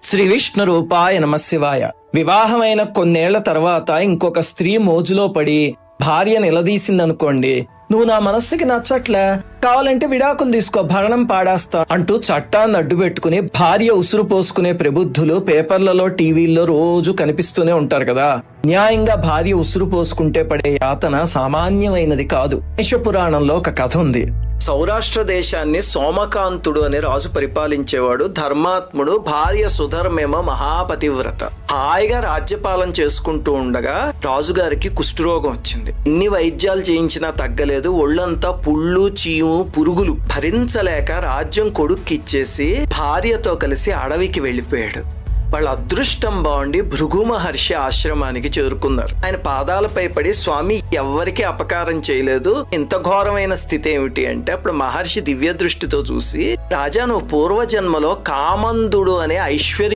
శ్రీ విష్ణు రూపాయ నమశివాయ. వివాహమైన కొన్నేళ్ల తర్వాత ఇంకొక స్త్రీ మోజులో పడి భార్య నిలదీసిందనుకోండి, నువ్వు నా మనస్సుకి నచ్చట్లే, కావాలంటే విడాకులు తీసుకో, భరణం పాడేస్తా అంటూ చట్టాన్ని అడ్డు పెట్టుకుని భార్య ఉసురు పోసుకునే ప్రబుద్ధులు పేపర్లలో టీవీల్లో రోజు కనిపిస్తూనే ఉంటారు కదా. న్యాయంగా భార్య ఉసురు పోసుకుంటే పడే యాతన సామాన్యమైనది కాదు. పురాణంలో ఒక కథ ఉంది. సౌరాష్ట్ర దేశాన్ని సోమకాంతుడు అనే రాజు పరిపాలించేవాడు. ధర్మాత్ముడు, భార్య సుధర్మేమో మహాపతివ్రత. హాయిగా రాజ్యపాలన చేసుకుంటూ ఉండగా రాజుగారికి కుష్ఠరోగం వచ్చింది. ఎన్ని వైద్యాలు చేయించినా తగ్గలేదు. ఒళ్ళంతా పుళ్ళు, చీము, పురుగులు. భరించలేక రాజ్యం కొడుక్కిచ్చేసి భార్యతో కలిసి అడవికి వెళ్ళిపోయాడు. వాళ్ళ అదృష్టం బాగుండి భృగు మహర్షి ఆశ్రమానికి చేరుకున్నారు. ఆయన పాదాలపై పడి, స్వామి ఎవ్వరికి అపకారం చేయలేదు, ఇంత ఘోరమైన స్థితి ఏమిటి అంటే, అప్పుడు మహర్షి దివ్య దృష్టితో చూసి, రాజా నువ్వు పూర్వజన్మలో కామందుడు అనే ఐశ్వర్య